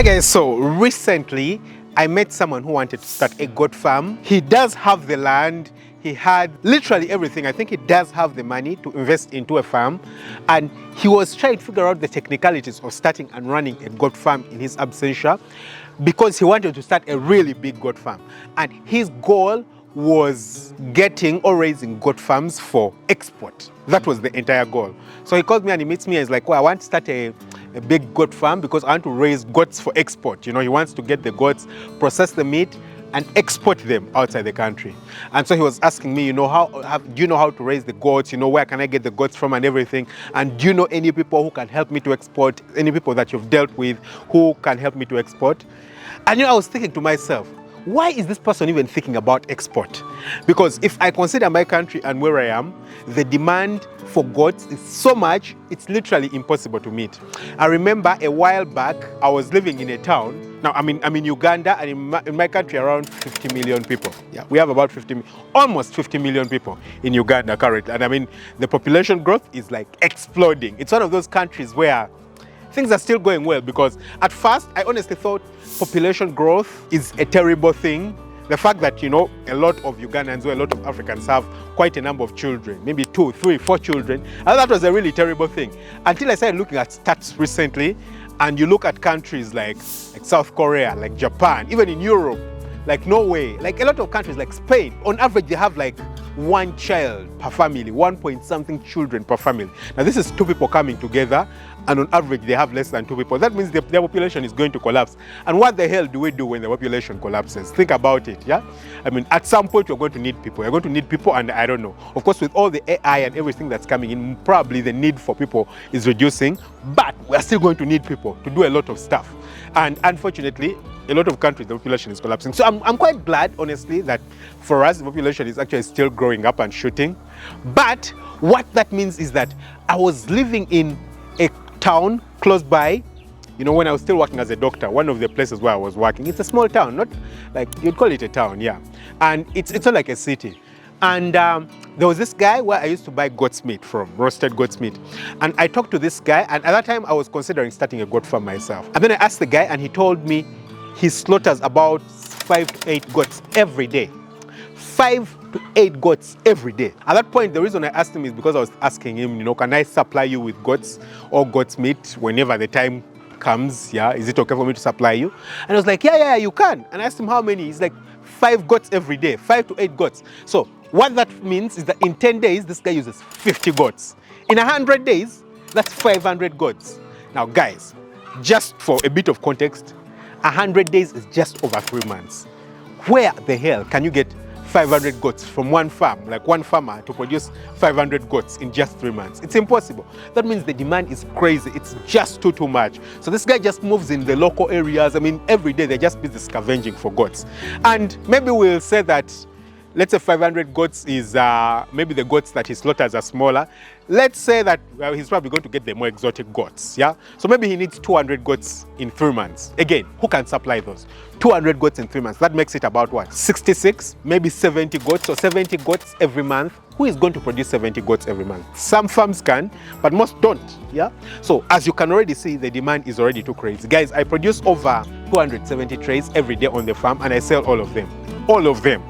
Hi guys, so recently I met someone who wanted to start a goat farm. He does have the land, he had literally everything. I think he does have the money to invest into a farm, and he was trying to figure out the technicalities of starting and running a goat farm in his absentia because he wanted to start a really big goat farm. And his goal was getting or raising goat farms for export. That was the entire goal. So he called me and he meets me and he's like, well, I want to start a big goat farm because I want to raise goats for export. You know, he wants to get the goats, process the meat, and export them outside the country. And so he was asking me, you know, do you know how to raise the goats? You know, where can I get the goats from and everything? And do you know any people who can help me to export? Any people that you've dealt with who can help me to export? And you know, I was thinking to myself, why is this person even thinking about export? Because if I consider my country and where I am, the demand for goats is so much, it's literally impossible to meet. I remember a while back, I was living in a town. Now, I'm in Uganda, and in my country, around 50 million people. Yeah, we have about almost 50 million people in Uganda currently. And I mean, the population growth is like exploding. It's one of those countries where things are still going well, because at first I honestly thought population growth is a terrible thing. The fact that, you know, a lot of Ugandans or a lot of Africans have quite a number of children, maybe 2, 3, 4 children, and that was a really terrible thing. Until I started looking at stats recently, and you look at countries like South Korea, like Japan, even in Europe, like Norway, like a lot of countries like Spain, on average they have like 1 child per family, 1 point something children per family. Now this is 2 people coming together, and on average they have less than 2 people. That means their population is going to collapse. And what the hell do we do when the population collapses? Think about it, yeah? I mean, at some point you're going to need people. You're going to need people, and I don't know. Of course, with all the AI and everything that's coming in, probably the need for people is reducing, but we're still going to need people to do a lot of stuff. And unfortunately, a lot of countries, the population is collapsing. So I'm quite glad, honestly, that for us, the population is actually still growing up and shooting. But what that means is that I was living in a town close by, you know, when I was still working as a doctor, one of the places where I was working, it's a small town, not like, you'd call it a town, yeah. And it's not like a city. And there was this guy where I used to buy goat's meat from, roasted goat's meat. And I talked to this guy, and at that time I was considering starting a goat farm myself. And then I asked the guy, and he told me he slaughters about 5 to 8 goats every day. 5 to 8 goats every day. At that point, the reason I asked him is because I was asking him, you know, can I supply you with goats or goat's meat whenever the time comes? Yeah, is it okay for me to supply you? And I was like, yeah, you can. And I asked him how many. He's like, 5 goats every day, 5 to 8 goats. So what that means is that in 10 days, this guy uses 50 goats. In 100 days, that's 500 goats. Now, guys, just for a bit of context, 100 days is just over 3 months. Where the hell can you get 500 goats from one farm, like one farmer, to produce 500 goats in just 3 months? It's impossible. That means the demand is crazy. It's just too much. So this guy just moves in the local areas. I mean, every day they're just busy scavenging for goats. And maybe we'll say that, let's say 500 goats is, maybe the goats that he slaughters are smaller. Let's say that he's probably going to get the more exotic goats, yeah? So maybe he needs 200 goats in 3 months. Again, who can supply those? 200 goats in 3 months. That makes it about what? 66, maybe 70 goats. So 70 goats every month. Who is going to produce 70 goats every month? Some farms can, but most don't, yeah? So as you can already see, the demand is already too crazy. Guys, I produce over 270 trays every day on the farm, and I sell all of them. All of them.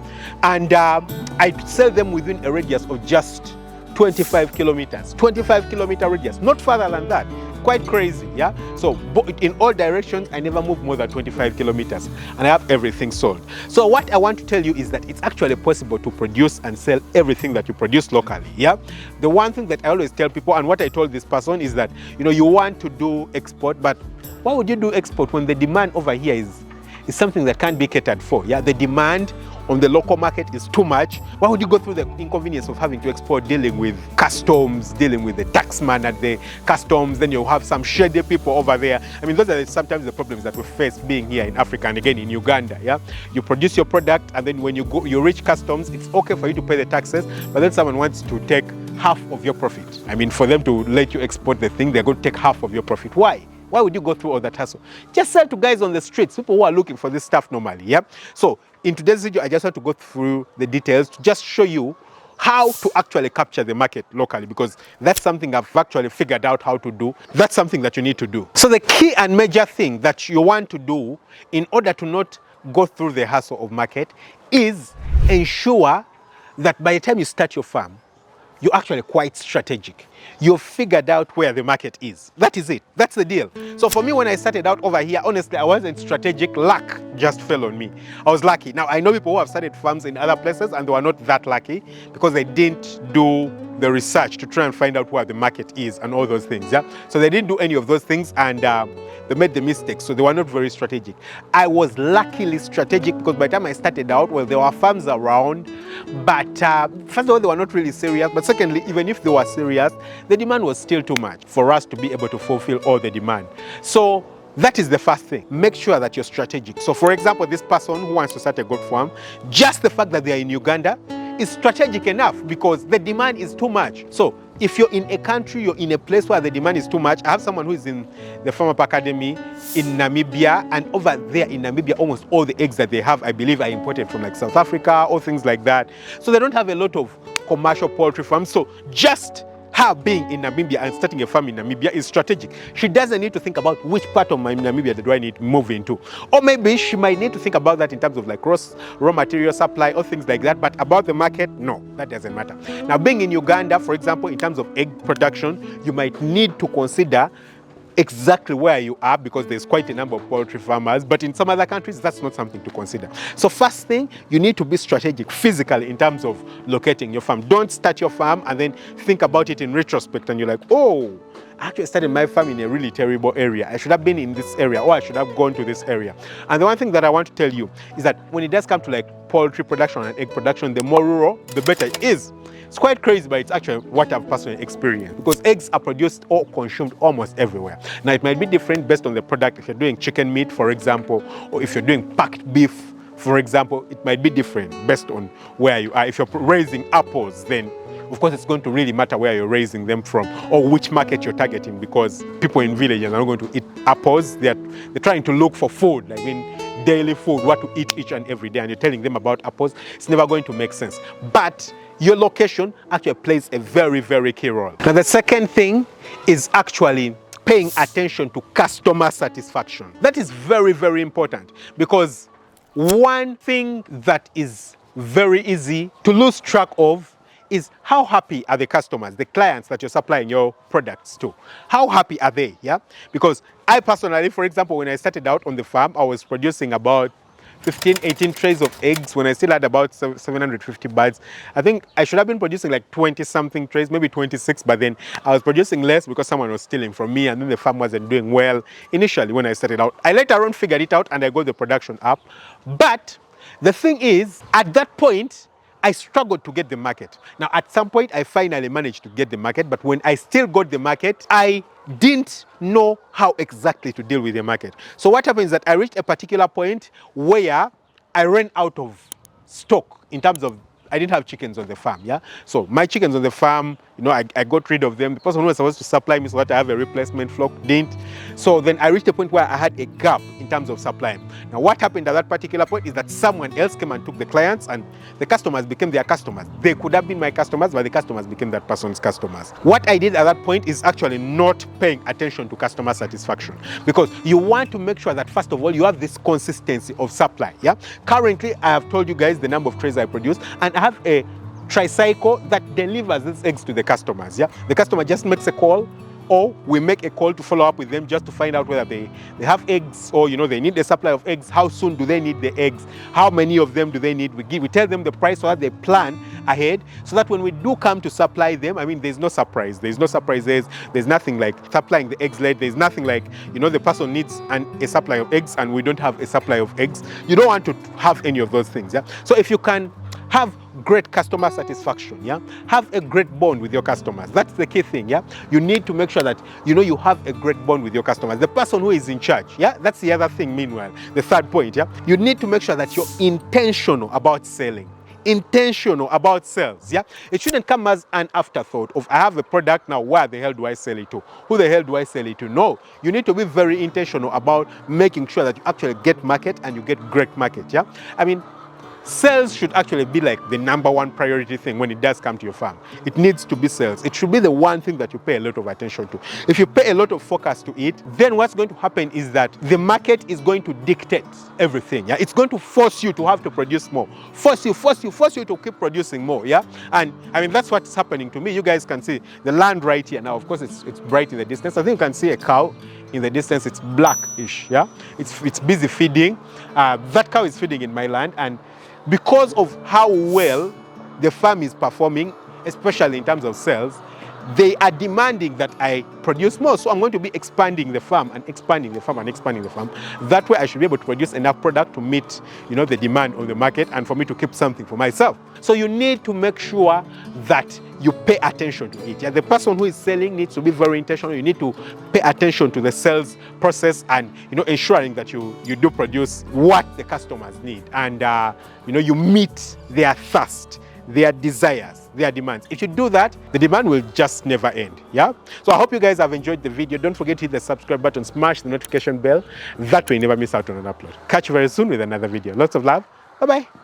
And I sell them within a radius of just 25 kilometers. 25-kilometer radius, not further than that. Quite crazy, yeah? So in all directions, I never move more than 25 kilometers, and I have everything sold. So what I want to tell you is that it's actually possible to produce and sell everything that you produce locally, yeah? The one thing that I always tell people, and what I told this person, is that, you know, you want to do export, but why would you do export when the demand over here is something that can't be catered for? Yeah, the demand on the local market is too much. Why would you go through the inconvenience of having to export, dealing with customs, dealing with the taxman at the customs, then you'll have some shady people over there. I mean, those are sometimes the problems that we face being here in Africa and again in Uganda, yeah? You produce your product, and then when you reach customs, it's okay for you to pay the taxes, but then someone wants to take half of your profit. I mean, for them to let you export the thing, they're going to take half of your profit. Why? Why would you go through all that hassle? Just sell to guys on the streets, people who are looking for this stuff normally, yeah? So in today's video, I just want to go through the details to just show you how to actually capture the market locally, because that's something I've actually figured out how to do. That's something that you need to do. So the key and major thing that you want to do in order to not go through the hassle of market is ensure that by the time you start your farm, you're actually quite strategic. You've figured out where the market is. That is it. That's the deal. So for me, when I started out over here, honestly, I wasn't strategic. Luck just fell on me. I was lucky. Now, I know people who have started farms in other places and they were not that lucky because they didn't do the research to try and find out where the market is and all those things. Yeah. So they didn't do any of those things and they made the mistakes. So they were not very strategic. I was luckily strategic because by the time I started out, well, there were farms around, but first of all, they were not really serious. But secondly, even if they were serious, the demand was still too much for us to be able to fulfill all the demand. So that is the first thing. Make sure that you're strategic. So for example, this person who wants to start a goat farm, just the fact that they are in Uganda is strategic enough because the demand is too much. So if you're in a country, you're in a place where the demand is too much. I have someone who is in the Farm Up Academy in Namibia, and over there in Namibia, almost all the eggs that they have, I believe, are imported from like South Africa or things like that. So they don't have a lot of commercial poultry farms. So just her being in Namibia and starting a farm in Namibia is strategic. She doesn't need to think about which part of my Namibia do I need to move into. Or maybe she might need to think about that in terms of like raw material supply or things like that, but about the market, no, that doesn't matter. Now, being in Uganda, for example, in terms of egg production, you might need to consider exactly where you are because there's quite a number of poultry farmers, but in some other countries that's not something to consider. So first thing, you need to be strategic physically in terms of locating your farm. Don't start your farm and then think about it in retrospect and you're like, oh, I actually started my farm in a really terrible area. I should have been in this area or I should have gone to this area. And the one thing that I want to tell you is that when it does come to like poultry production and egg production, the more rural, the better it is. It's quite crazy, but it's actually what I've personally experienced because eggs are produced or consumed almost everywhere. Now, it might be different based on the product. If you're doing chicken meat, for example, or if you're doing packed beef, for example, it might be different based on where you are. If you're raising apples, then of course it's going to really matter where you're raising them from or which market you're targeting because people in villages are not going to eat apples. They're trying to look for food, like daily food, what to eat each and every day, and you're telling them about apples. It's never going to make sense. But your location actually plays a very, very key role. Now, the second thing is actually paying attention to customer satisfaction. That is very, very important because one thing that is very easy to lose track of is how happy are the customers, the clients that you're supplying your products to. How happy are they, yeah? Because I personally, for example, when I started out on the farm, I was producing about 15, 18 trays of eggs when I still had about 750 birds. I think I should have been producing like 20 something trays, maybe 26, but then I was producing less because someone was stealing from me and then the farm wasn't doing well initially when I started out. I later on figured it out and I got the production up. But the thing is, at that point, I struggled to get the market. Now, at some point, I finally managed to get the market, but when I still got the market, I didn't know how exactly to deal with the market. So what happened is that I reached a particular point where I ran out of stock in terms of I didn't have chickens on the farm, yeah? So my chickens on the farm, you know, I got rid of them. The person who was supposed to supply me so that I have a replacement flock didn't. So then I reached a point where I had a gap in terms of supply. Now what happened at that particular point is that someone else came and took the clients and the customers became their customers. They could have been my customers, but the customers became that person's customers. What I did at that point is actually not paying attention to customer satisfaction because you want to make sure that first of all, you have this consistency of supply, yeah? Currently, I have told you guys the number of trays I produce and I have a tricycle that delivers these eggs to the customers, yeah? The customer just makes a call or we make a call to follow up with them just to find out whether they have eggs or, you know, they need a supply of eggs. How soon do they need the eggs? How many of them do they need? We tell them the price so that they plan ahead so that when we do come to supply them, I mean, there's no surprise. There's no surprises. There's nothing like supplying the eggs late. There's nothing like, you know, the person needs a supply of eggs and we don't have a supply of eggs. You don't want to have any of those things, yeah? So if you can have great customer satisfaction, yeah? Have a great bond with your customers. That's the key thing, yeah? You need to make sure that, you know, you have a great bond with your customers. The person who is in charge, yeah? That's the other thing, meanwhile. The third point, yeah? You need to make sure that you're intentional about selling. Intentional about sales, yeah? It shouldn't come as an afterthought of I have a product now, where the hell do I sell it to? Who the hell do I sell it to? No, you need to be very intentional about making sure that you actually get market and you get great market, yeah? I mean, Sales should actually be like the #1 priority thing when it does come to your farm. It needs to be sales. It should be the one thing that you pay a lot of attention to. If you pay a lot of focus to it, then what's going to happen is that the market is going to dictate everything. Yeah, it's going to force you to have to produce more, force you to keep producing more. Yeah, and I mean that's what's happening to me. You guys can see the land right here now. Of course, it's bright in the distance. I think you can see a cow in the distance. It's blackish. Yeah, it's busy feeding. That cow is feeding in my land, and because of how well the farm is performing, especially in terms of sales, they are demanding that I produce more. So I'm going to be expanding the farm and expanding the farm and expanding the farm. That way I should be able to produce enough product to meet, the demand on the market and for me to keep something for myself. So you need to make sure that you pay attention to it. Yeah? The person who is selling needs to be very intentional. You need to pay attention to the sales process and ensuring that you do produce what the customers need and you meet their thirst, their desires, their demands. If you do that, the demand will just never end. Yeah. So I hope you guys have enjoyed the video. Don't forget to hit the subscribe button, smash the notification bell. That way you never miss out on an upload. Catch you very soon with another video. Lots of love. Bye-bye.